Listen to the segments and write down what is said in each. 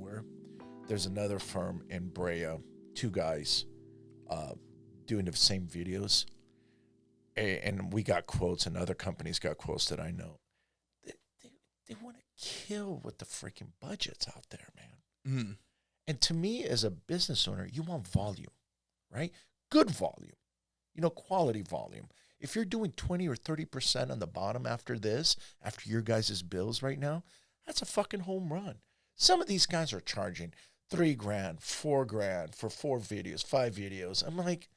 nowhere. There's another firm in Brea, two guys doing the same videos. And we got quotes, and other companies got quotes that I know. They want to kill with the freaking budgets out there, man. Mm. And to me, as a business owner, you want volume, right? Good volume, quality volume. If you're doing 20 or 30% on the bottom after your guys' bills right now, that's a fucking home run. Some of these guys are charging $3,000, $4,000 for 4 videos, 5 videos. I'm like,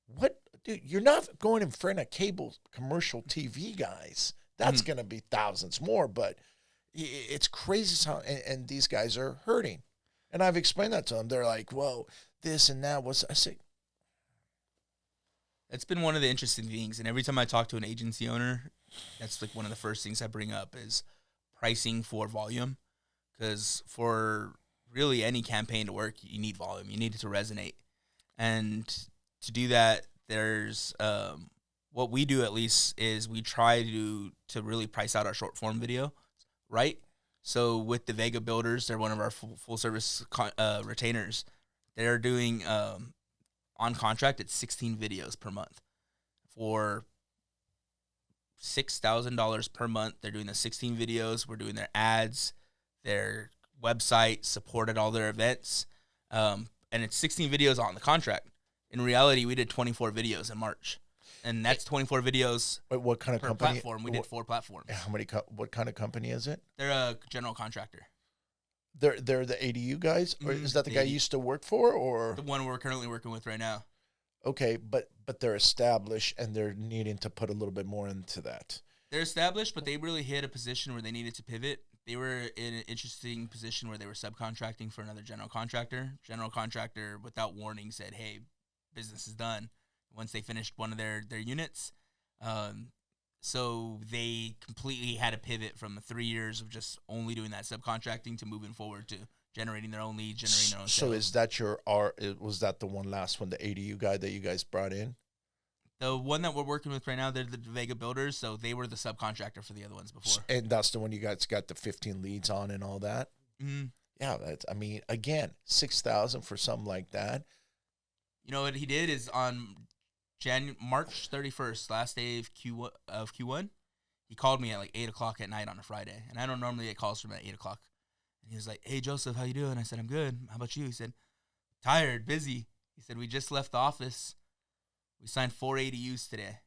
what? Dude, you're not going in front of cable commercial TV guys. That's going to be thousands more, but it's crazy how, and these guys are hurting. And I've explained that to them. They're like, whoa, this and that. I say, that's been one of the interesting things. And every time I talk to an agency owner, that's like one of the first things I bring up is pricing for volume. Because for really any campaign to work, you need volume. You need it to resonate. And to do that, there's what we do at least is we try to really price out our short form video, right? So with the Vega Builders, they're one of our full service retainers. They're doing on contract at 16 videos per month for $6,000 per month. They're doing the 16 videos. We're doing their ads, their website, supported all their events, and it's 16 videos on the contract. In reality, we did 24 videos in March, and that's 24 videos. Wait, what kind of per company? Platform. We did 4 platforms. How many? What kind of company is it? They're a general contractor. They're the ADU guys, or is that the guy you used to work for, or the one we're currently working with right now? Okay, but they're established and they're needing to put a little bit more into that. They're established, but they really hit a position where they needed to pivot. They were in an interesting position where they were subcontracting for another general contractor. General contractor, without warning, said, "Hey, business is done." Once they finished one of their units, so they completely had to pivot from the 3 years of just only doing that subcontracting to moving forward to generating their own leads, generating their own sales. So is that was that the one last one, the ADU guy that you guys brought in? The one that we're working with right now, they're the Vega Builders, so they were the subcontractor for the other ones before. And that's the one you guys got the 15 leads on and all that? Mm-hmm. Yeah, again, 6,000 for something like that. You know what he did is on March 31st, last day of Q1, he called me at like 8 o'clock at night on a Friday, and I don't normally get calls from him at 8 o'clock. And he was like, "Hey, Joseph, how you doing?" I said, "I'm good. How about you?" He said, "Tired, busy." He said, "We just left the office. We signed 4 ADUs today.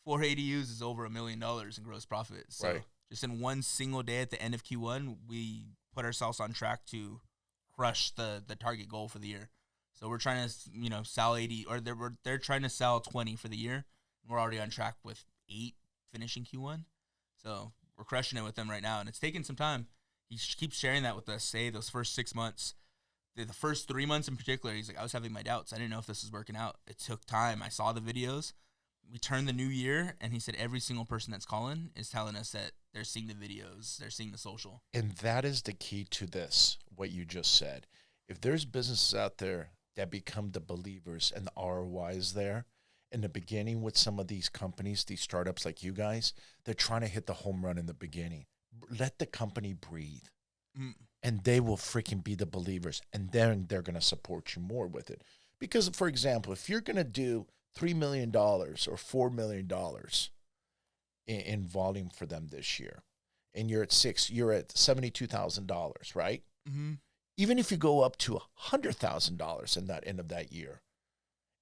4 ADUs is over $1 million in gross profit. So right. Just in one single day at the end of Q1, we put ourselves on track to crush the target goal for the year. So we're trying to, sell 80, or they're trying to sell 20 for the year. We're already on track with 8 finishing Q1. So we're crushing it with them right now, and it's taking some time. He keeps sharing that with us. Say those first 6 months, the first 3 months in particular, he's like, I was having my doubts. I didn't know if this was working out. It took time. I saw the videos. We turned the new year, and he said every single person that's calling is telling us that they're seeing the videos, they're seeing the social. And that is the key to this, what you just said. If there's businesses out there that become the believers and the ROI is there, in the beginning with some of these companies, these startups like you guys, they're trying to hit the home run in the beginning. Let the company breathe. And they will freaking be the believers. And then they're going to support you more with it. Because, for example, if you're going to do $3 million or $4 million in volume for them this year, and you're at $72,000, right? Mm-hmm. Even if you go up to $100,000 in that end of that year,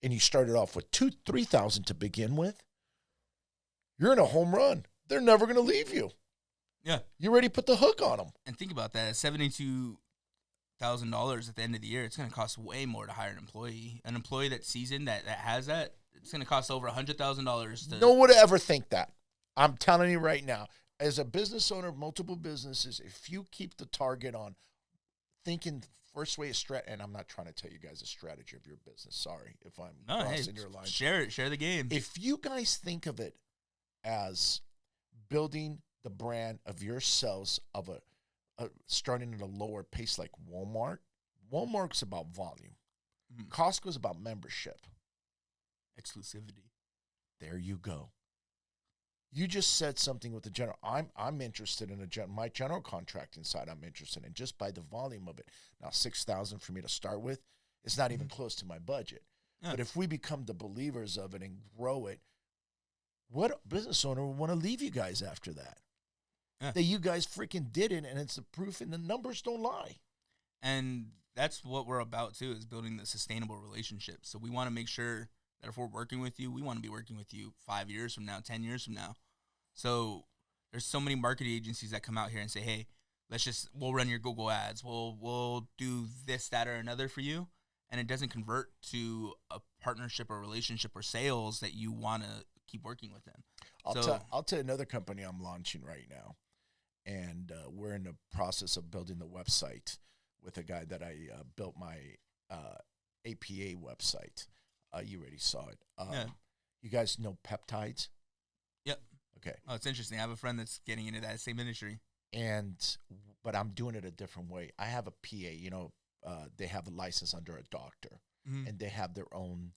and you started off with $3,000 to begin with, you're in a home run. They're never going to leave you. Yeah. You already put the hook on them. And think about that. $72,000 at the end of the year, it's going to cost way more to hire an employee. An employee that's seasoned, that has that, it's going to cost over $100,000 to... No one would ever think that. I'm telling you right now, as a business owner of multiple businesses, if you keep the target on thinking first way is and I'm not trying to tell you guys a strategy of your business. Sorry if I'm crossing your line. Share it. Share the game. If you guys think of it as building the brand of yourselves of starting at a lower pace like Walmart's about volume. Mm-hmm. Costco's about membership. Exclusivity. There you go. You just said something with the general. I'm interested in my general contracting side. I'm interested in just by the volume of it. Now 6,000 for me to start with, it's not even close to my budget. Yeah. But if we become the believers of it and grow it, what business owner would want to leave you guys after that? Yeah. That you guys freaking did it, and it's the proof, and the numbers don't lie. And that's what we're about too, is building the sustainable relationship. So we want to make sure that if we're working with you, we want to be working with you 5 years from now, 10 years from now. So there's so many marketing agencies that come out here and say, hey, we'll run your Google ads. We'll do this, that, or another for you. And it doesn't convert to a partnership or relationship or sales that you want to keep working with them. I'll tell you another company I'm launching right now. And we're in the process of building the website with a guy that I built my APA website. You already saw it. Yeah. You guys know peptides? Yep. Okay. Oh, it's interesting. I have a friend that's getting into that same industry. But I'm doing it a different way. I have a PA, they have a license under a doctor, and they have their own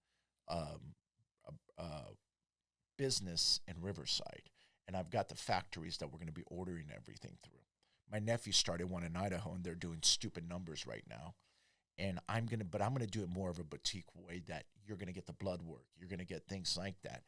business in Riverside. And I've got the factories that we're going to be ordering everything through. My nephew started one in Idaho, and they're doing stupid numbers right now. And I'm going to do it more of a boutique way that you're going to get the blood work. You're going to get things like that.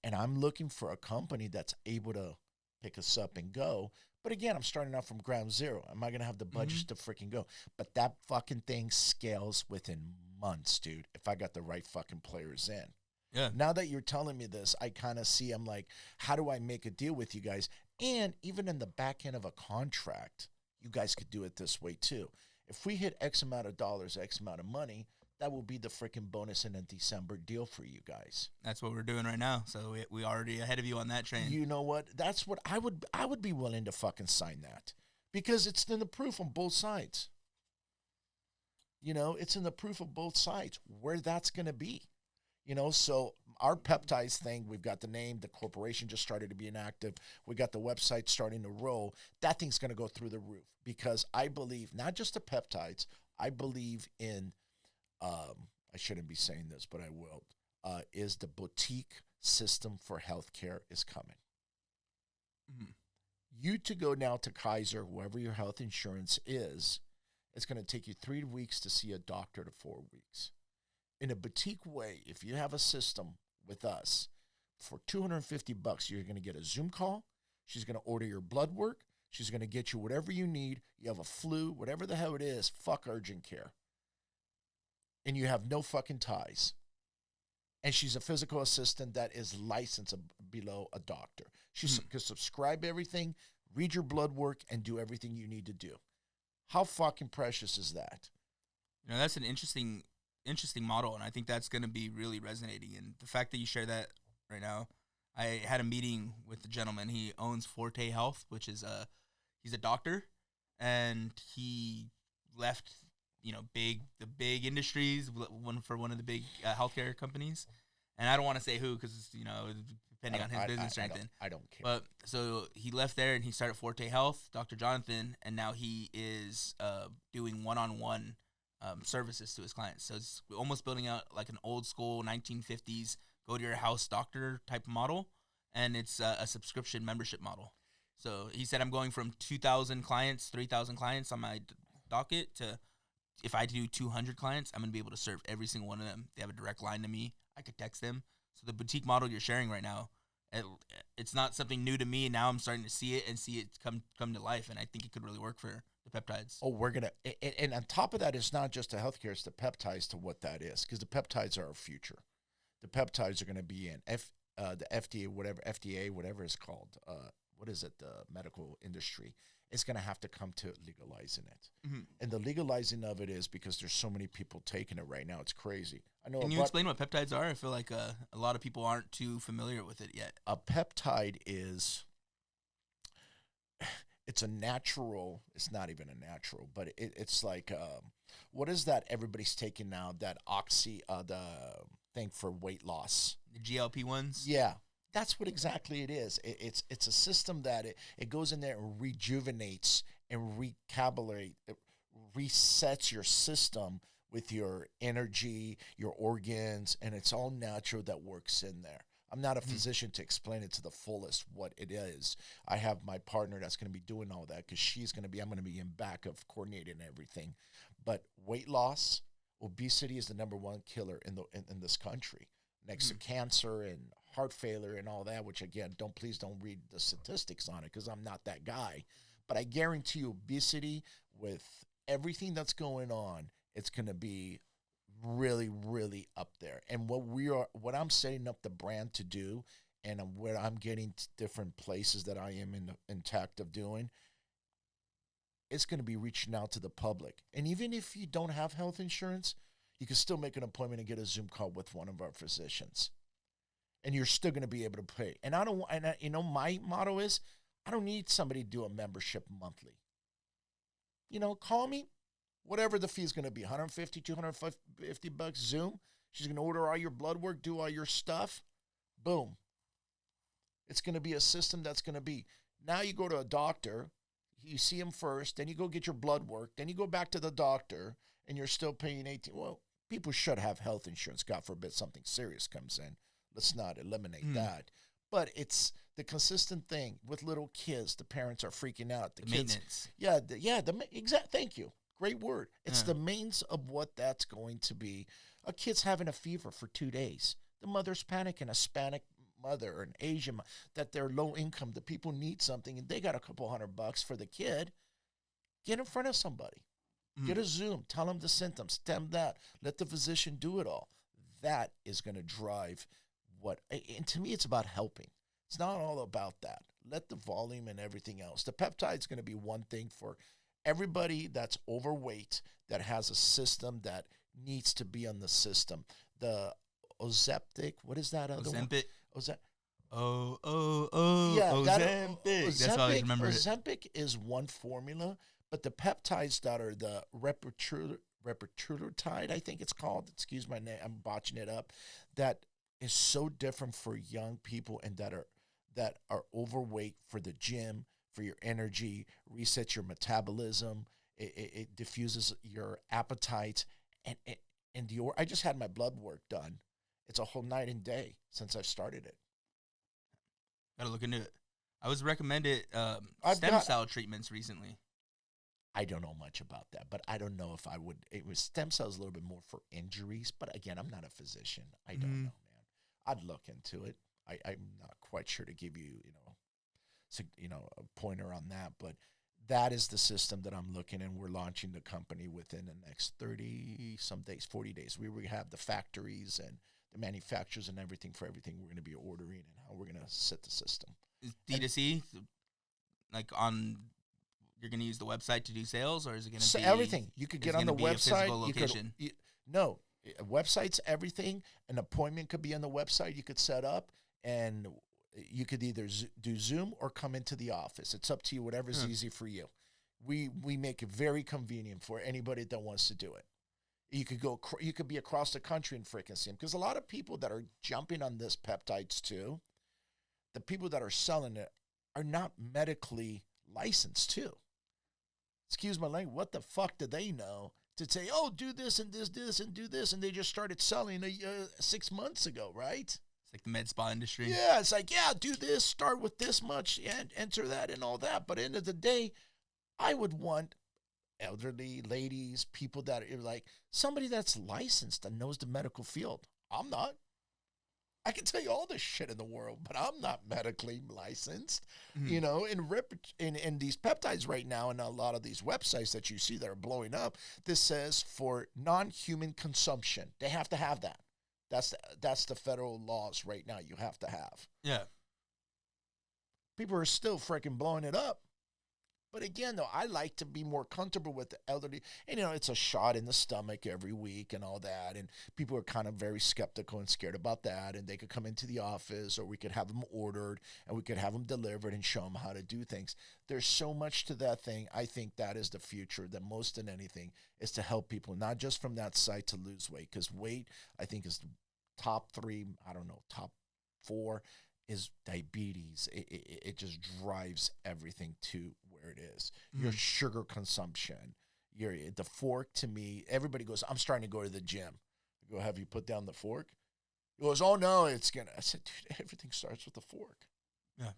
And I'm looking for a company that's able to pick us up and go. But again, I'm starting out from ground zero. Am I going to have the budget to freaking go? But that fucking thing scales within months, dude, if I got the right fucking players in. Yeah. Now that you're telling me this, I kind of see, I'm like, how do I make a deal with you guys? And even in the back end of a contract, you guys could do it this way too. If we hit X amount of dollars, X amount of money, that will be the freaking bonus in a December deal for you guys. That's what we're doing right now. So we already ahead of you on that train. You know what? That's what I would be willing to fucking sign that, because it's in the proof on both sides. It's in the proof of both sides where that's going to be. So our peptides thing, we've got the name, the corporation just started to be inactive. We got the website starting to roll. That thing's going to go through the roof, because I believe not just the peptides. I believe in, I shouldn't be saying this, but I will, is the boutique system for healthcare is coming. Mm-hmm. You to go now to Kaiser, whoever your health insurance is, it's going to take you 3 weeks to see a doctor to 4 weeks. In a boutique way, if you have a system with us, for $250, you're going to get a Zoom call. She's going to order your blood work. She's going to get you whatever you need. You have a flu, whatever the hell it is, fuck urgent care. And you have no fucking ties. And she's a physical assistant that is licensed below a doctor. She can subscribe everything, read your blood work, and do everything you need to do. How fucking precious is that? That's an interesting model, and I think that's going to be really resonating. And the fact that you share that right now, I had a meeting with the gentleman. He owns Forte Health, which is he's a doctor, and he left the big industries, one of the big healthcare companies, and I don't want to say who, because depending on his business or anything. I don't care. But so he left there and he started Forte Health, Dr. Jonathan, and now he is doing one-on-one services to his clients. So it's almost building out like an old school 1950s go to your house doctor type model, and it's a subscription membership model. So he said, I'm going from 2,000 clients, 3,000 clients on my docket to, if I do 200 clients, I'm going to be able to serve every single one of them. They have a direct line to me. I could text them. So the boutique model you're sharing right now, it's not something new to me. And now I'm starting to see it come to life. And I think it could really work for the peptides. Oh, we're going to, and on top of that, it's not just the healthcare, it's the peptides to what that is, because the peptides are our future. The peptides are going to be in the FDA, whatever it's called. What is it? The medical industry is going to have to come to legalizing it. Mm-hmm. And the legalizing of it is because there's so many people taking it right now. It's crazy. I know. Can you explain what peptides are? I feel like a lot of people aren't too familiar with it yet. A peptide is, it's a natural, it's not even a natural, but it's like, what is that everybody's taking now, that the thing for weight loss? The GLP ones? Yeah. That's what exactly it is. It's a system that it goes in there and rejuvenates and resets your system with your energy, your organs, and it's all natural that works in there. I'm not a physician to explain it to the fullest what it is. I have my partner that's going to be doing all that because I'm going to be in back of coordinating everything. But weight loss, obesity is the number one killer in this country, next to cancer and heart failure and all that, which again, please don't read the statistics on it because I'm not that guy. But I guarantee you obesity, with everything that's going on, it's going to be really, really up there. And what I'm setting up the brand to do, and where I'm getting to different places that I am in tact of doing, it's going to be reaching out to the public. And even if you don't have health insurance, you can still make an appointment and get a Zoom call with one of our physicians. And you're still going to be able to pay. And my motto is, I don't need somebody to do a membership monthly. Call me, whatever the fee is going to be, $150, $250 Zoom. She's going to order all your blood work, do all your stuff. Boom. It's going to be a system that's going to be, now you go to a doctor, you see him first, then you go get your blood work, then you go back to the doctor, and you're still paying $18. Well, people should have health insurance. God forbid something serious comes in. Let's not eliminate that. But it's the consistent thing with little kids. The parents are freaking out. The kids, maintenance. Thank you. Great word. It's the maintenance of what that's going to be. A kid's having a fever for 2 days. The mother's panicking, a Hispanic mother or an Asian, that they're low income, the people need something, and they got a couple $100 for the kid. Get in front of somebody. Get a Zoom. Tell them the symptoms. Tell them that. Let the physician do it all. That is going to drive and to me, it's about helping. It's not all about that. Let the volume and everything else. The peptide's going to be one thing for everybody that's overweight, that has a system that needs to be on the system. The Ozempic, what is that other Ozempic. one? Yeah, Ozempic. That's how I remember it. Ozempic is one formula, but the peptides that are the retatrutide, I think it's called. Excuse my name, I'm botching it up. That is so different for young people and that are overweight, for the gym, for your energy, resets your metabolism. It diffuses your appetite. And I just had my blood work done. It's a whole night and day since I've started it. Gotta look into it. I was recommended stem cell treatments recently. I don't know much about that, but I don't know if I would. It was stem cells a little bit more for injuries, but again, I'm not a physician. I don't know, man. I'd look into it. I'm not quite sure to give you, a pointer on that, but that is the system that I'm looking, and we're launching the company within the next 30 some days, 40 days. We have the factories and the manufacturers and everything for everything we're going to be ordering and how we're going to set the system. Is D2C, you're going to use the website to do sales, or is it going to be everything? You could get on the website. No, website's everything. An appointment could be on the website. You could set up, and you could either do Zoom or come into the office. It's up to you, whatever's easy for you. We make it very convenient for anybody that wants to do it. You could go. You could be across the country and freaking see them, because a lot of people that are jumping on this peptides too, the people that are selling it are not medically licensed too. Excuse my language. What the fuck do they know to say, oh, do this and this and do this, and they just started selling 6 months ago, right? It's like the med spa industry. Yeah, it's like, do this, start with this much, and enter that and all that. But at the end of the day, I would want elderly ladies, people that are like, somebody that's licensed and knows the medical field. I'm not. I can tell you all this shit in the world, but I'm not medically licensed. In these peptides right now, and a lot of these websites that you see that are blowing up, this says for non-human consumption. They have to have that. That's the federal laws right now. You have to have. Yeah. People are still freaking blowing it up. But again, though, I like to be more comfortable with the elderly. And, it's a shot in the stomach every week and all that. And people are kind of very skeptical and scared about that. And they could come into the office, or we could have them ordered and we could have them delivered and show them how to do things. There's so much to that thing. I think that is the future, that most than anything is to help people, not just from that side to lose weight. Because weight, I think, is the top 3, top 4 is diabetes. It just drives everything to where it is. Your sugar consumption, the fork. To me, everybody goes, I'm starting to go to the gym. I go, have you put down the fork? He goes, oh, no, it's going to. I said, dude, everything starts with a fork. Yeah.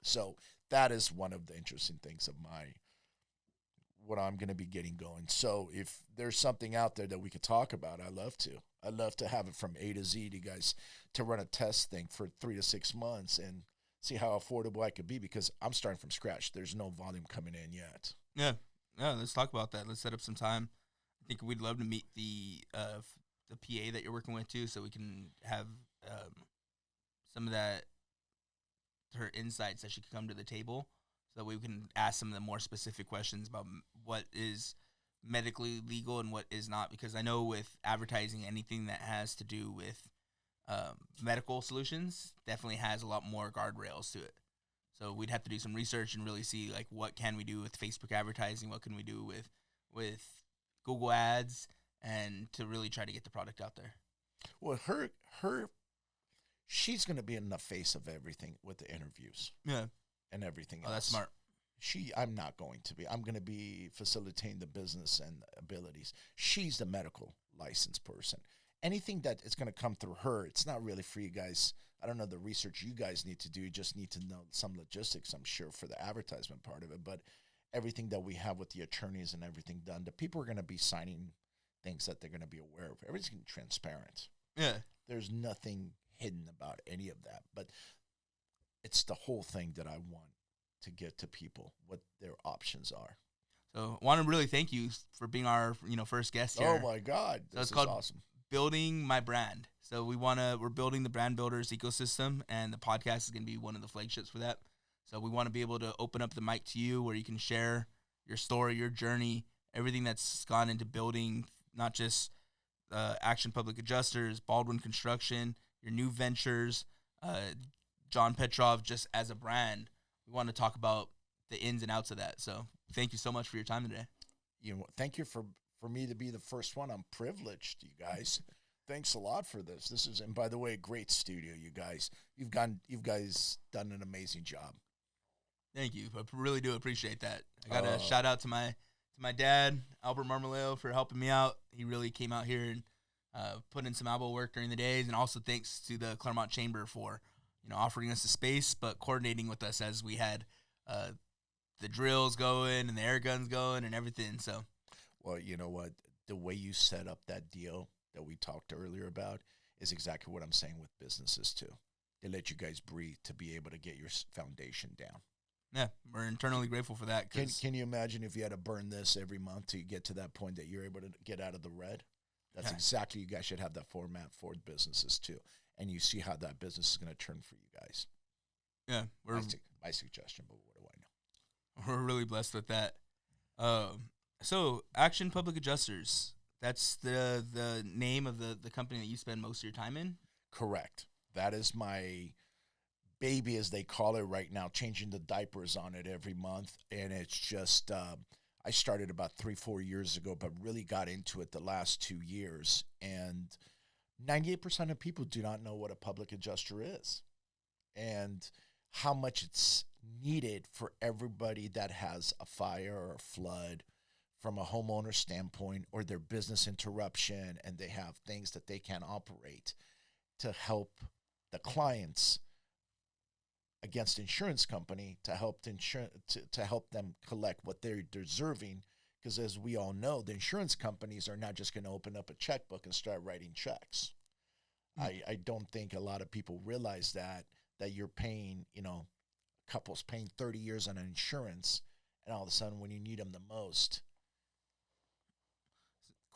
So that is one of the interesting things of what I'm going to be getting going. So if there's something out there that we could talk about, I'd love to. I'd love to have it from A to Z to you guys to run a test thing for 3 to 6 months and see how affordable I could be, because I'm starting from scratch. There's no volume coming in yet. Yeah. Yeah. Let's talk about that. Let's set up some time. I think we'd love to meet the PA that you're working with too, so we can have some of that, her insights that she could come to the table, so that we can ask some of the more specific questions about what is medically legal and what is not. Because I know with advertising, anything that has to do with medical solutions definitely has a lot more guardrails to it. So we'd have to do some research and really see, like, what can we do with Facebook advertising, what can we do with Google ads, and to really try to get the product out there. Well, she's going to be in the face of everything with the interviews. Yeah. And everything else. Oh, that's smart. I'm not going to be. I'm going to be facilitating the business and abilities. She's the medical licensed person. Anything that is going to come through her, it's not really for you guys. I don't know the research you guys need to do. You just need to know some logistics, I'm sure, for the advertisement part of it. But everything that we have with the attorneys and everything done, the people are going to be signing things that they're going to be aware of. Everything's transparent. Yeah. There's nothing hidden about any of that. But it's the whole thing that I want to get to people, what their options are. So I want to really thank you for being our first guest here. Oh my God, this is awesome. Building my brand. So we're building the brand builders ecosystem, and the podcast is going to be one of the flagships for that. So we want to be able to open up the mic to you, where you can share your story, your journey, everything that's gone into building, not just Action Public Adjusters, Baldwin Construction, your new ventures, John Petrov, just as a brand. We want to talk about the ins and outs of that. So thank you so much for your time today. Thank you for me to be the first one. I'm privileged, you guys. Thanks a lot for this. This is, and by the way, great studio, you guys. You guys done an amazing job. Thank you. I really do appreciate that. I got a shout out to my dad, Albert Marmaleo, for helping me out. He really came out here and put in some elbow work during the days, and also thanks to the Claremont Chamber for offering us a space, but coordinating with us as we had the drills going and the air guns going and everything. So, well, you know what? The way you set up that deal that we talked earlier about is exactly what I'm saying with businesses too. They let you guys breathe to be able to get your foundation down. Yeah, we're internally grateful for that. Can you imagine if you had to burn this every month to get to that point that you're able to get out of the red? That's exactly, you guys should have that format for businesses too. And you see how that business is going to turn for you guys. Yeah. My suggestion, but what do I know? We're really blessed with that. So Action Public Adjusters, that's the name of the company that you spend most of your time in? Correct. That is my baby, as they call it right now, changing the diapers on it every month. And it's just, I started about 3-4 years ago, but really got into it the last 2 years. And 98% of people do not know what a public adjuster is and how much it's needed for everybody that has a fire or a flood from a homeowner standpoint, or their business interruption, and they have things that they can't operate, to help the clients against insurance company, to help to help them collect what they're deserving. Because as we all know, the insurance companies are not just going to open up a checkbook and start writing checks. I don't think a lot of people realize that you're paying, couples paying 30 years on insurance, and all of a sudden when you need them the most,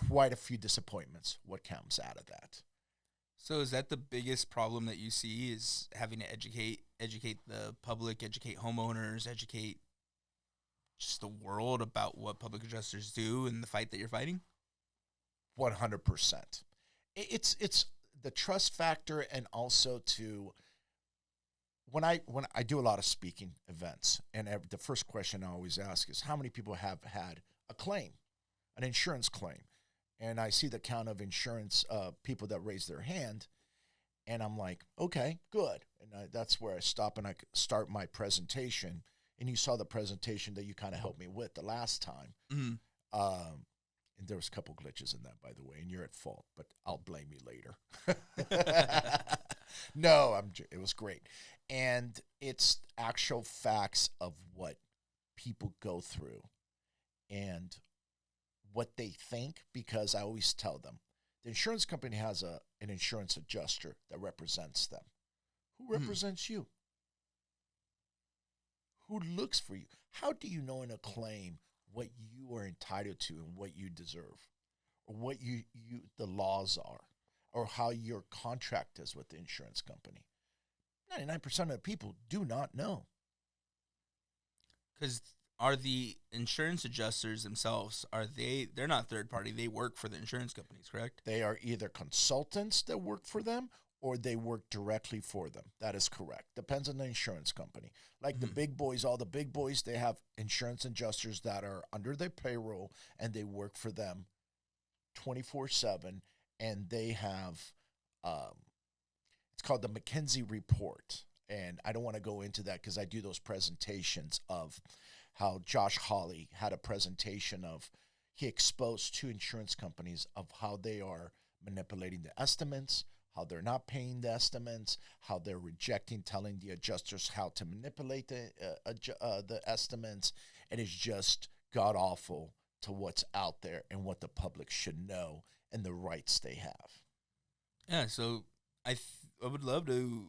quite a few disappointments what comes out of that. So is that the biggest problem that you see, is having to educate the public, educate homeowners, educate just the world about what public adjusters do and the fight that you're fighting? 100%. It's the trust factor, and also when I do a lot of speaking events, and the first question I always ask is, how many people have had a claim, an insurance claim? And I see the count of insurance people that raise their hand, and I'm like, okay, good. And that's where I stop and I start my presentation. And you saw the presentation that you kind of helped me with the last time. Mm-hmm. And there was a couple glitches in that, by the way, and you're at fault, but I'll blame you later. No, it was great. And it's actual facts of what people go through and what they think, because I always tell them the insurance company has an insurance adjuster that represents them. Who represents you? Who looks for you? How do you know in a claim what you are entitled to and what you deserve, or what the laws are, or how your contract is with the insurance company? 99% of the people do not know. Because are the insurance adjusters themselves, they're not third party, they work for the insurance companies, correct? They are either consultants that work for them or they work directly for them. That is correct. Depends on the insurance company. Like the big boys, all the big boys, they have insurance adjusters that are under their payroll and they work for them 24/7. And they have, it's called the McKinsey Report. And I don't want to go into that because I do those presentations of how Josh Hawley had a presentation of, he exposed two insurance companies of how they are manipulating the estimates, how they're not paying the estimates, how they're rejecting, telling the adjusters how to manipulate the estimates. And it's just god awful to what's out there and what the public should know and the rights they have. Yeah, so I would love to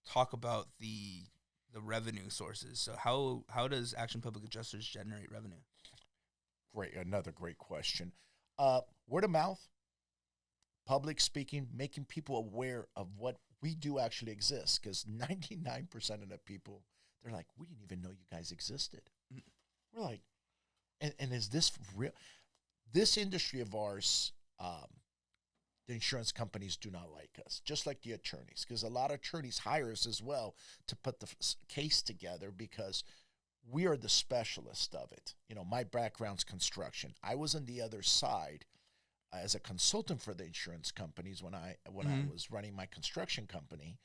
talk about the revenue sources. So how does Action Public Adjusters generate revenue? Great, another great question. Word of mouth, public speaking, making people aware of what we do actually exist. Because 99% of the people, they're like, we didn't even know you guys existed. We're like, and is this real? This industry of ours, the insurance companies do not like us, just like the attorneys, because a lot of attorneys hire us as well to put the case together because we are the specialist of it. You know, my background's construction. I was on the other side as a consultant for the insurance companies when I was running my construction company,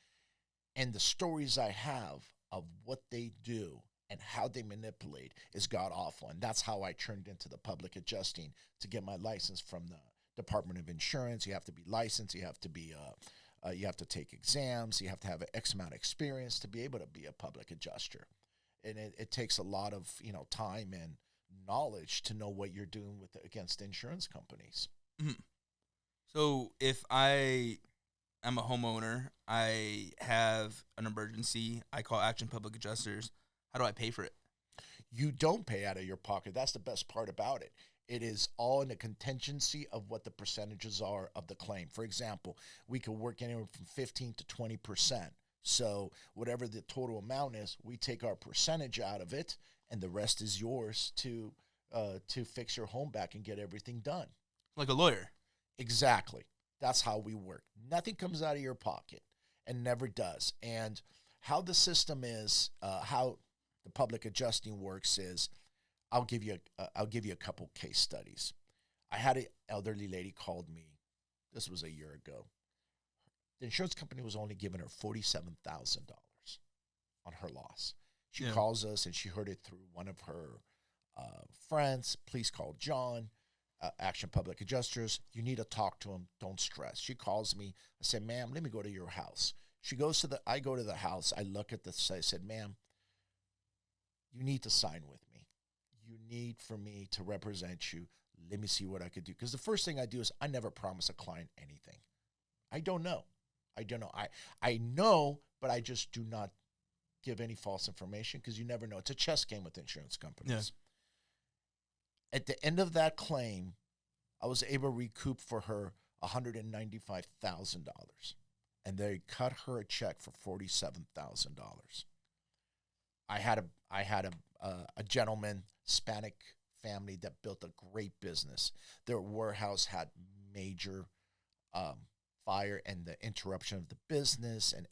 and the stories I have of what they do and how they manipulate is god awful. And that's how I turned into the public adjusting to get my license from the Department of Insurance. You have to be licensed. You have to be you have to take exams. You have to have an X amount of experience to be able to be a public adjuster. And it takes a lot of time and knowledge to know what you're doing against insurance companies. So if I am a homeowner, I have an emergency, I call Action Public Adjusters. How do I pay for it? You don't pay out of your pocket. That's the best part about it. It is all in the contingency of what the percentages are of the claim. For example, we could work anywhere from 15 to 20%. So whatever the total amount is, we take our percentage out of it, and the rest is yours to fix your home back and get everything done. Like a lawyer. Exactly. That's how we work. Nothing comes out of your pocket, and never does. And how the system is, how the public adjusting works is, I'll give you a couple case studies. I had an elderly lady called me. This was a year ago. The insurance company was only giving her $47,000 on her loss. She calls us, and she heard it through one of her friends. Please call John, Action Public Adjusters. You need to talk to him. Don't stress. She calls me. I said, ma'am, let me go to your house. I go to the house. I look at this. I said, ma'am, you need to sign with me. You need for me to represent you. Let me see what I could do. Because the first thing I do is I never promise a client anything. I don't know. I know, but I just do not give any false information because you never know. It's a chess game with insurance companies. Yeah. At the end of that claim, I was able to recoup for her $195,000. And they cut her a check for $47,000. I had a gentleman, Hispanic family, that built a great business. Their warehouse had major fire and the interruption of the business, and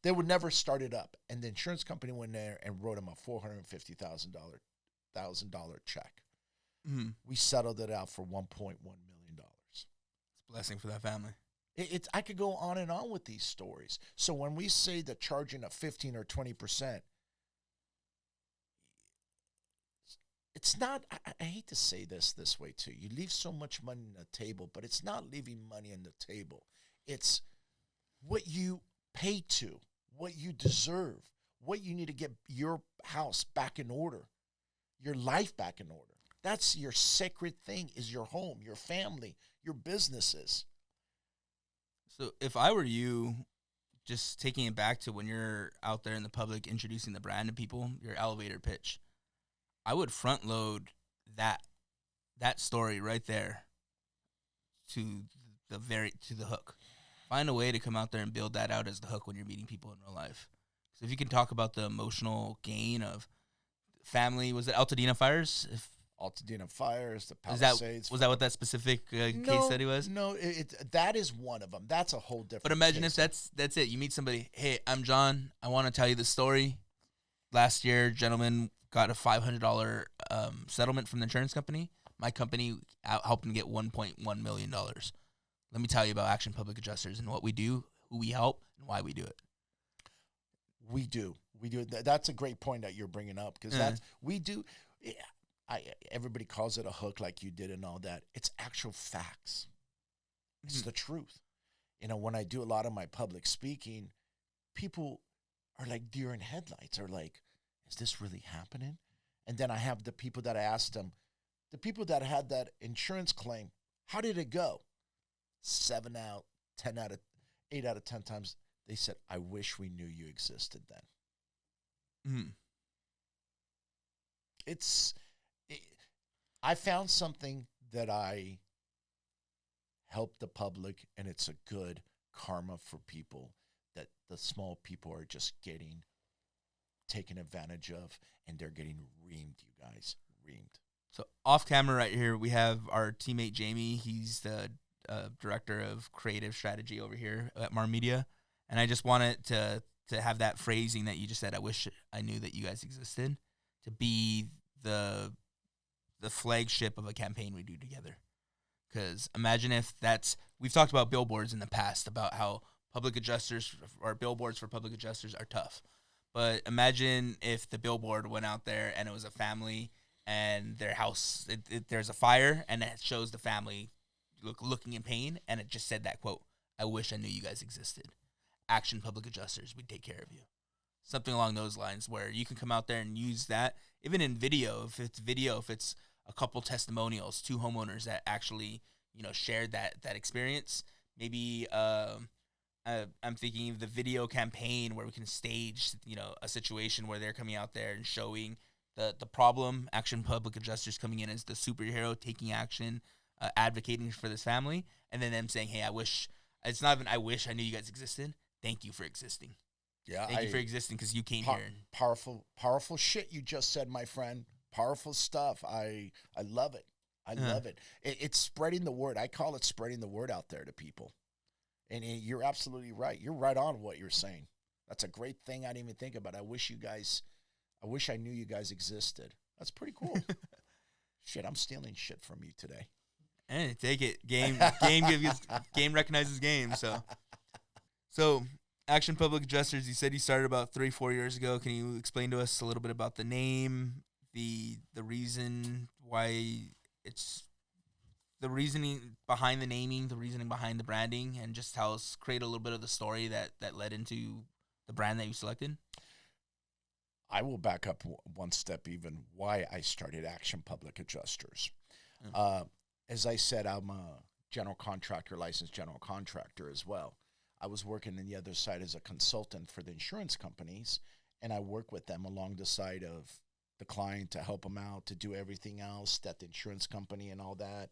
they would never start it up. And the insurance company went there and wrote him a $450,000 check. Mm-hmm. We settled it out for $1.1 million. It's a blessing for that family. I could go on and on with these stories. So when we say that charging a 15 or 20%, it's not, I hate to say this way too. You leave so much money on the table, but it's not leaving money on the table. It's what you pay to, what you deserve, what you need to get your house back in order, your life back in order. That's your sacred thing, is your home, your family, your businesses. So if I were you, just taking it back to when you're out there in the public introducing the brand to people, your elevator pitch, I would front load that story right there to the hook. Find a way to come out there and build that out as the hook when you're meeting people in real life. So if you can talk about the emotional gain of family, was it Altadena fires? Altadena fires, the Palisades. Was that what that specific case study was? No, that is one of them. That's a whole different. But imagine if that's it. You meet somebody. Hey, I'm John. I want to tell you the story. Last year, gentleman got a $500 settlement from the insurance company. My company helped him get $1.1 million. Let me tell you about Action Public Adjusters and what we do, who we help, and why we do it. We do. That's a great point that you're bringing up, because we do. Everybody calls it a hook like you did and all that. It's actual facts. It's the truth. When I do a lot of my public speaking, people are like deer in headlights, are like, is this really happening? And then I have the people that I asked them, the people that had that insurance claim, how did it go? 8 out of 10 times, they said, I wish we knew you existed then. I found something that I help the public, and it's a good karma for people, that the small people are just getting taken advantage of, and they're getting reamed, you guys, reamed. So off camera right here, we have our teammate Jamie. He's the director of creative strategy over here at Marm Media. And I just wanted to have that phrasing that you just said, I wish I knew that you guys existed, to be the flagship of a campaign we do together. Because imagine if we've talked about billboards in the past, about how public adjusters or billboards for public adjusters are tough. But imagine if the billboard went out there and it was a family and their house, there's a fire, and it shows the family looking in pain, and it just said that quote, I wish I knew you guys existed. Action Public Adjusters, we'd take care of you. Something along those lines, where you can come out there and use that, even in video, if it's a couple testimonials, 2 homeowners that actually, shared that experience. Maybe I'm thinking of the video campaign where we can stage, a situation where they're coming out there and showing the problem, Action Public Adjusters coming in as the superhero, taking action, advocating for this family, and then them saying, hey, I wish I knew you guys existed. Thank you for existing. Yeah, Thank you for existing, because you came here. Powerful shit you just said, my friend. Powerful stuff. I love it. I love it. It's spreading the word. I call it spreading the word out there to people. And you're absolutely right. You're right on what you're saying. That's a great thing I didn't even think about. I wish I knew you guys existed. That's pretty cool. Shit, I'm stealing shit from you today. Hey, take it. Game recognizes game. So Action Public Adjusters, you said you started about 3-4 years ago. Can you explain to us a little bit about the name, the reason why it's the reasoning behind the naming, the reasoning behind the branding, and just tell us, create a little bit of the story that led into the brand that you selected? I will back up one step even why I started Action Public Adjusters. As I said, I'm a licensed general contractor as well. I was working on the other side as a consultant for the insurance companies, and I work with them along the side of the client to help them out, to do everything else that the insurance company and all that.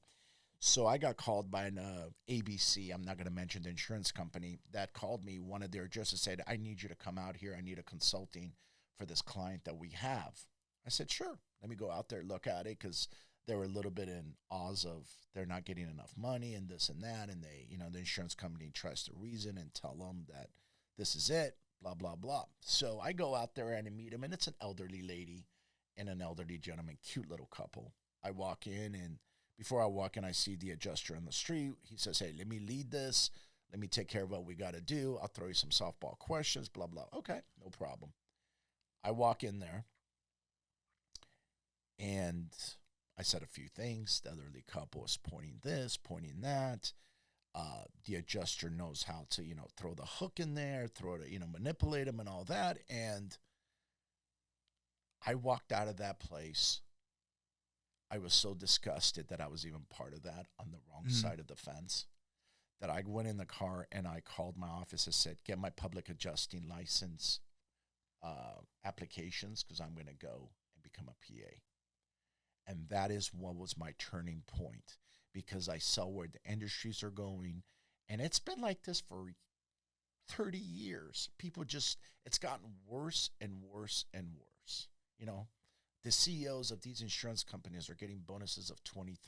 So I got called by an ABC, I'm not going to mention the insurance company, that called me. One of their adjusters said, I need you to come out here. I need a consulting for this client that we have. I said, sure, let me go out there, look at it, because they were a little bit in awe of they're not getting enough money and this and that. And they, the insurance company tries to reason and tell them that this is it, blah, blah, blah. So I go out there and I meet him, and it's an elderly lady and an elderly gentleman, cute little couple. I walk in, and before I walk in, I see the adjuster on the street. He says, hey, let me lead this. Let me take care of what we got to do. I'll throw you some softball questions, blah, blah. Okay, no problem. I walk in there, And I said a few things. The elderly couple was pointing this, pointing that. The adjuster knows how to, throw the hook in there, manipulate them and all that. And I walked out of that place. I was so disgusted that I was even part of that on the wrong side of the fence, that I went in the car and I called my office and said, get my public adjusting license applications, because I'm going to go and become a PA. And that is what was my turning point, because I saw where the industries are going. And it's been like this for 30 years. It's gotten worse and worse and worse. The CEOs of these insurance companies are getting bonuses of $23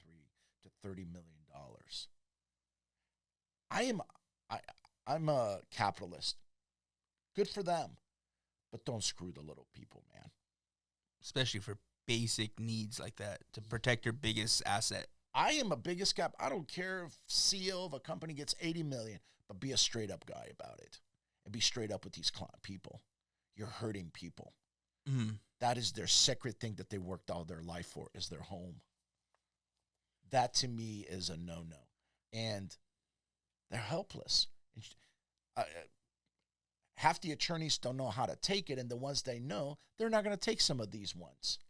to $30 million. I'm a capitalist. Good for them, but don't screw the little people, man. Especially for basic needs like that, to protect your biggest asset. I am a biggest cap. I don't care if CEO of a company gets 80 million, but be a straight up guy about it and be straight up with these people. You're hurting people. Mm-hmm. That is their sacred thing that they worked all their life for, is their home. That to me is a no-no. And they're helpless. Half the attorneys don't know how to take it, and the ones they know, they're not going to take some of these ones.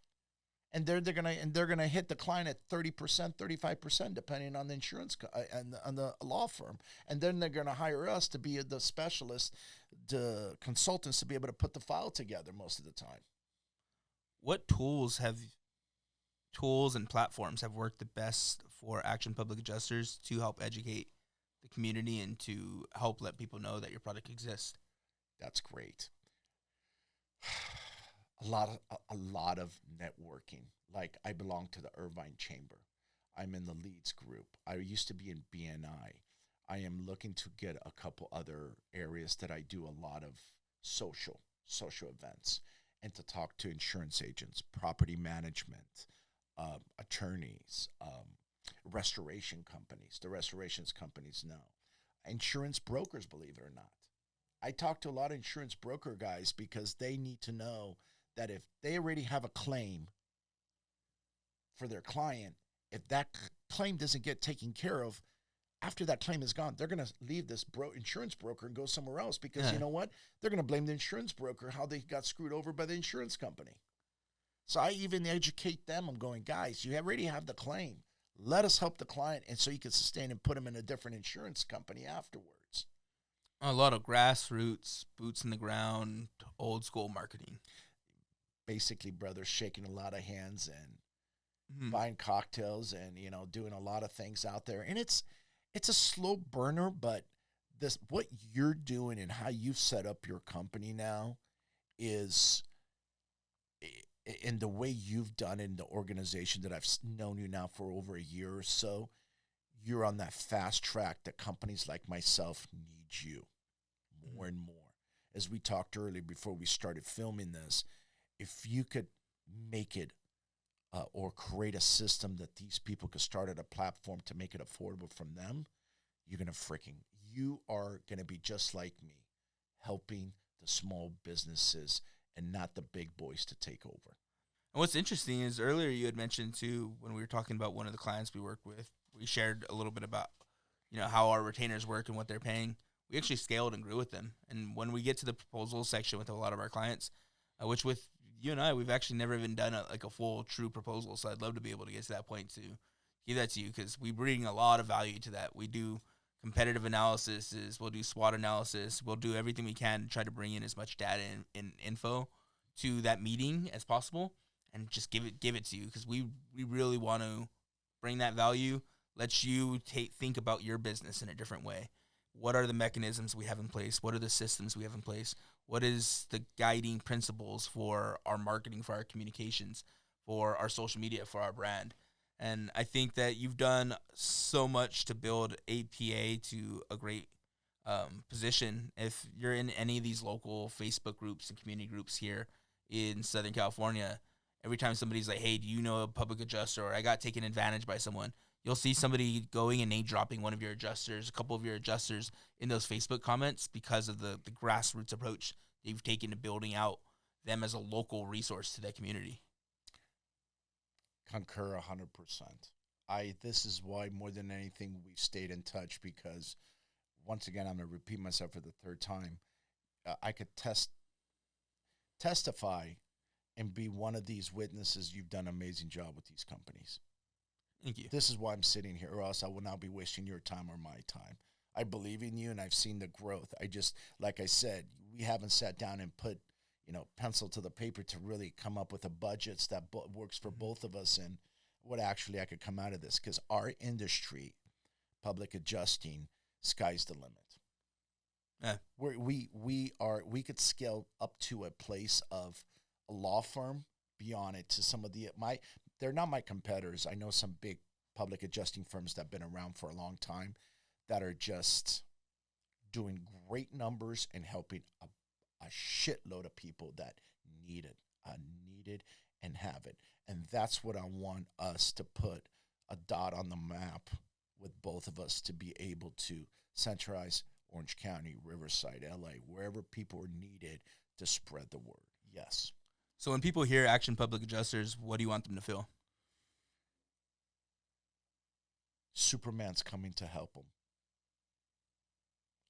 And they're going to hit the client at 30%, 35%, depending on the insurance and on the law firm. And then they're going to hire us to be the specialists, the consultants, to be able to put the file together most of the time. What tools and platforms have worked the best for Action Public Adjusters to help educate the community and to help let people know that your product exists? That's great. A lot of networking. Like, I belong to the Irvine Chamber. I'm in the Leeds group. I used to be in BNI. I am looking to get a couple other areas that I do a lot of social events, and to talk to insurance agents, property management, attorneys, restoration companies. The restorations companies know. Insurance brokers, believe it or not. I talk to a lot of insurance broker guys because they need to know that if they already have a claim for their client, if that claim doesn't get taken care of, after that claim is gone, they're going to leave this insurance broker and go somewhere else, because you know what? They're going to blame the insurance broker how they got screwed over by the insurance company. So I even educate them. I'm going, guys, you already have the claim. Let us help the client, and so you can sustain and put them in a different insurance company afterwards. A lot of grassroots, boots in the ground, old school marketing. Basically, brothers shaking a lot of hands and buying cocktails and, doing a lot of things out there. And it's a slow burner, but what you're doing and how you've set up your company now is, in the way you've done it in the organization that I've known you now for over a year or so, you're on that fast track that companies like myself need you more and more. As we talked earlier before we started filming this, if you could make it or create a system that these people could start at a platform to make it affordable from them, you are going to be just like me, helping the small businesses and not the big boys to take over. And what's interesting is earlier you had mentioned too, when we were talking about one of the clients we work with, we shared a little bit about, how our retainers work and what they're paying. We actually scaled and grew with them. And when we get to the proposal section with a lot of our clients, which with you and I, we've actually never even done a full true proposal. So I'd love to be able to get to that point to give that to you, because we bring a lot of value to that. We do competitive analysis, we'll do SWOT analysis, we'll do everything we can to try to bring in as much data and info to that meeting as possible, and just give it to you, because we really want to bring that value, let you think about your business in a different way. What are the mechanisms we have in place? What are the systems we have in place? What is the guiding principles for our marketing, for our communications, for our social media, for our brand? And I think that you've done so much to build APA to a great position. If you're in any of these local Facebook groups and community groups here in Southern California, every time somebody's like, hey, do you know a public adjuster, or I got taken advantage by someone, you'll see somebody going and name dropping one of your adjusters, a couple of your adjusters in those Facebook comments, because of the grassroots approach they've taken to building out them as a local resource to that community. Concur 100%. This is why more than anything we stayed in touch, because once again, I'm going to repeat myself for the third time. I could testify and be one of these witnesses. You've done an amazing job with these companies. Thank you. This is why I'm sitting here, or else I will not be wasting your time or my time. I believe in you, and I've seen the growth. I just, like I said, we haven't sat down and put, pencil to the paper to really come up with a budget that works for both of us and what actually I could come out of this. Because our industry, public adjusting, sky's the limit. Yeah. We could scale up to a place of a law firm beyond it to some of they're not my competitors. I know some big public adjusting firms that have been around for a long time that are just doing great numbers and helping a shitload of people that need it and have it. And that's what I want us to put a dot on the map with both of us, to be able to centralize Orange County, Riverside, LA, wherever people are needed to spread the word. Yes. So when people hear Action Public Adjusters, what do you want them to feel? Superman's coming to help them.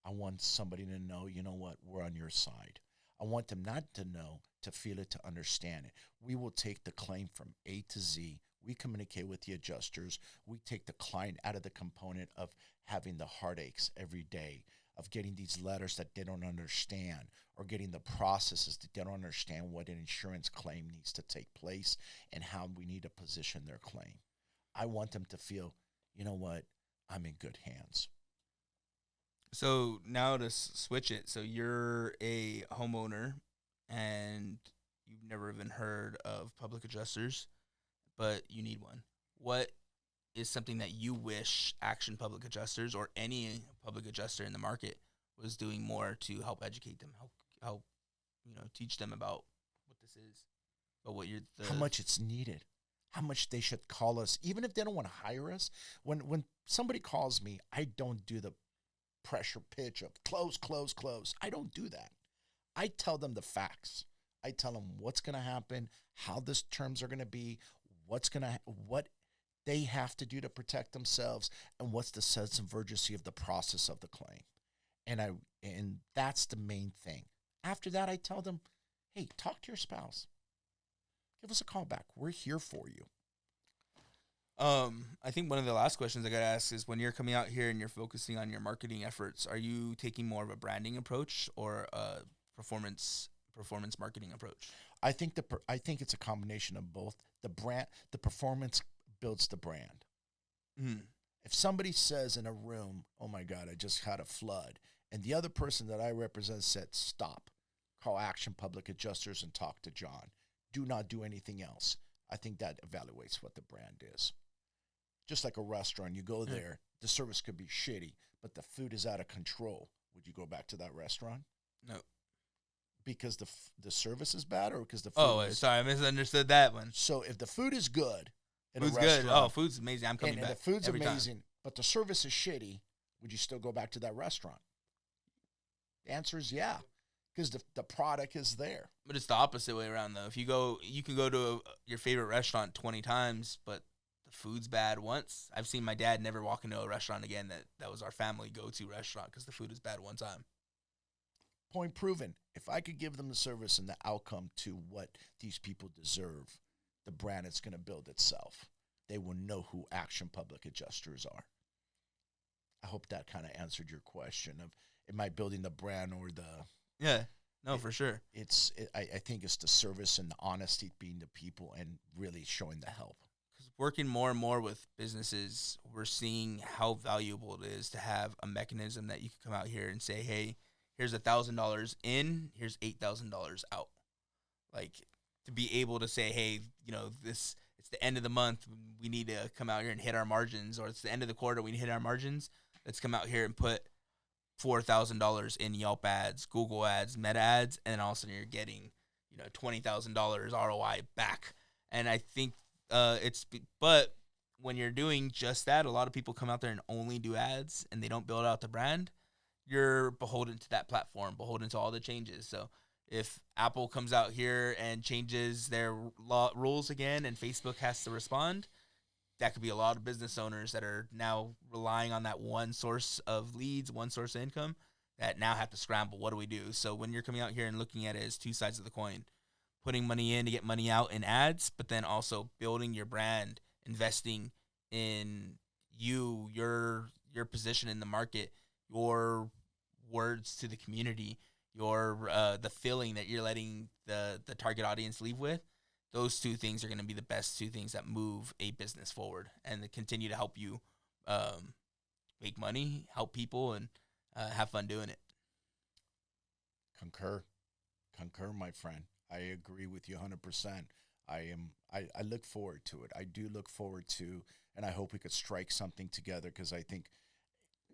I want somebody to know, you know what, we're on your side. I want them not to know, to feel it, to understand it. We will take the claim from A to Z. We communicate with the adjusters. We take the client out of the component of having the heartaches every day, of getting these letters that they don't understand, or getting the processes that they don't understand what an insurance claim needs to take place and how we need to position their claim. I want them to feel, you know what, I'm in good hands. So now to switch it, so you're a homeowner and you've never even heard of public adjusters, but you need one. What is something that you wish Action Public Adjusters or any public adjuster in the market was doing more to help educate them, help teach them about what this is, about what how much it's needed, how much they should call us, even if they don't want to hire us. When somebody calls me, I don't do the pressure pitch of close. I don't do that. I tell them the facts. I tell them what's going to happen, how these terms are going to be, what they have to do to protect themselves, and what's the sense and urgency of the process of the claim. And that's the main thing. After that, I tell them, hey, talk to your spouse. Give us a call back. We're here for you. I think one of the last questions I got to ask is, when you're coming out here and you're focusing on your marketing efforts, are you taking more of a branding approach or a performance marketing approach? I think it's a combination of both. The performance builds the brand. Mm. If somebody says in a room, oh my God, I just had a flood, and the other person that I represent said, stop, call Action Public Adjusters and talk to John. Do not do anything else. I think that evaluates what the brand is. Just like a restaurant, you go there, the service could be shitty, but the food is out of control. Would you go back to that restaurant? No. Because the service is bad, or because the food sorry, I misunderstood that one. So if the food is good in food's a restaurant, good. Oh, food's amazing. I'm coming back. And the food's every amazing, time. But the service is shitty, would you still go back to that restaurant? The answer is yeah, because the product is there. But it's the opposite way around, though. If you can go to your favorite restaurant 20 times, but the food's bad once. I've seen my dad never walk into a restaurant again that was our family go-to restaurant because the food is bad one time. Point proven. If I could give them the service and the outcome to what these people deserve, the brand is going to build itself. They will know who Action Public Adjusters are. I hope that kind of answered your question of, am I building the brand or the... Yeah. No, for sure. I think it's the service and the honesty being the people and really showing the help. Because working more and more with businesses, we're seeing how valuable it is to have a mechanism that you can come out here and say, hey, here's $1,000 in, here's $8,000 out. Like, to be able to say, hey, it's the end of the month, we need to come out here and hit our margins, or it's the end of the quarter, we need to hit our margins. Let's come out here and put $4,000 in Yelp ads, Google ads, Meta ads, and then all of a sudden you're getting, $20,000 ROI back. And I think but when you're doing just that, a lot of people come out there and only do ads and they don't build out the brand. You're beholden to that platform, beholden to all the changes. So if Apple comes out here and changes their rules again and Facebook has to respond, that could be a lot of business owners that are now relying on that one source of leads, one source of income, that now have to scramble. What do we do? So when you're coming out here and looking at it as two sides of the coin, putting money in to get money out in ads, but then also building your brand, investing in your position in the market, your words to the community, your the feeling that you're letting the target audience leave with. Those two things are going to be the best two things that move a business forward and that continue to help you make money, help people, and have fun doing it. Concur, my friend. I agree with you 100%. I look forward to it. I do look forward to, and I hope we could strike something together, because I think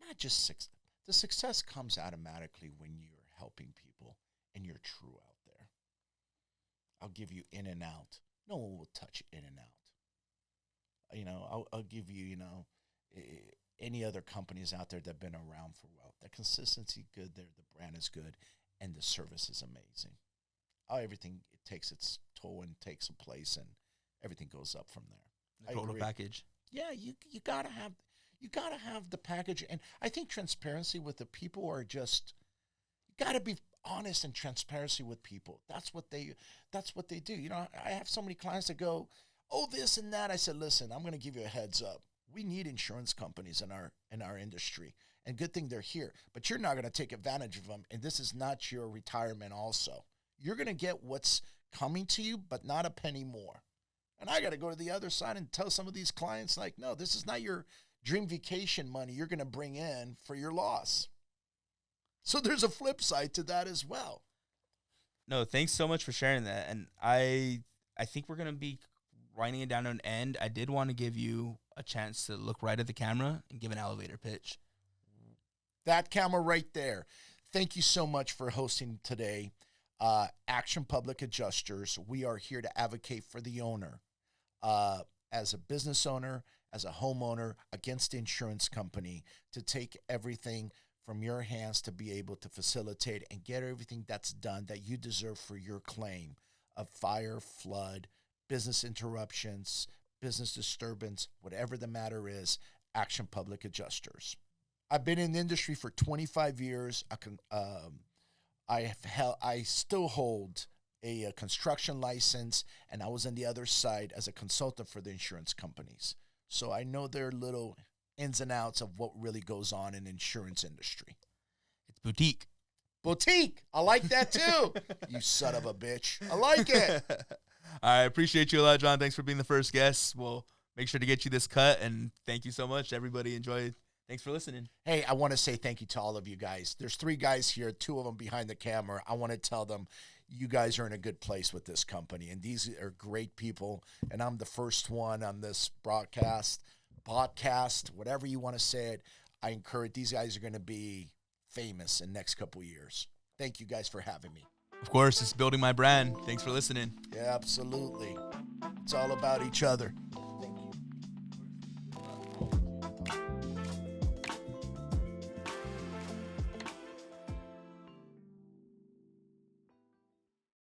not just the success comes automatically when you're helping people and you're true out there. I'll give you in and out. No one will touch in and out. I'll give you, any other companies out there that have been around for a while. The consistency good there, the brand is good, and the service is amazing. Everything, it takes its toll and takes a place, and everything goes up from there. The total package. Yeah, you gotta have the package, and I think transparency with the people are just, you gotta be honest and transparency with people. That's what they do. I have so many clients that go, oh, this and that. I said, listen, I'm gonna give you a heads up. We need insurance companies in our industry, and good thing they're here. But you're not gonna take advantage of them, and this is not your retirement. Also, you're gonna get what's coming to you, but not a penny more. And I got to go to the other side and tell some of these clients, like, no, this is not your dream vacation money you're going to bring in for your loss. So there's a flip side to that as well. No, thanks so much for sharing that. And I think we're going to be winding it down to an end. I did want to give you a chance to look right at the camera and give an elevator pitch. That camera right there. Thank you so much for hosting today. Action Public Adjusters. We are here to advocate for the owner. As a business owner, as a homeowner, against the insurance company, to take everything from your hands to be able to facilitate and get everything that's done that you deserve for your claim of fire, flood, business interruptions, business disturbance, whatever the matter is. Action Public Adjusters. I've been in the industry for 25 years. I still hold a construction license, and I was on the other side as a consultant for the insurance companies. So I know their little ins and outs of what really goes on in the insurance industry. It's boutique. Boutique. I like that too. You son of a bitch. I like it. I appreciate you a lot, John. Thanks for being the first guest. We'll make sure to get you this cut, and thank you so much. Everybody enjoyed. Thanks for listening. Hey, I want to say thank you to all of you guys. There's 3 guys here, 2 of them behind the camera. I want to tell them you guys are in a good place with this company, and these are great people, and I'm the first one on this podcast, whatever you want to say it. I encourage, these guys are going to be famous in the next couple of years. Thank you guys for having me. Of course, it's building my brand. Thanks for listening. Yeah, absolutely. It's all about each other.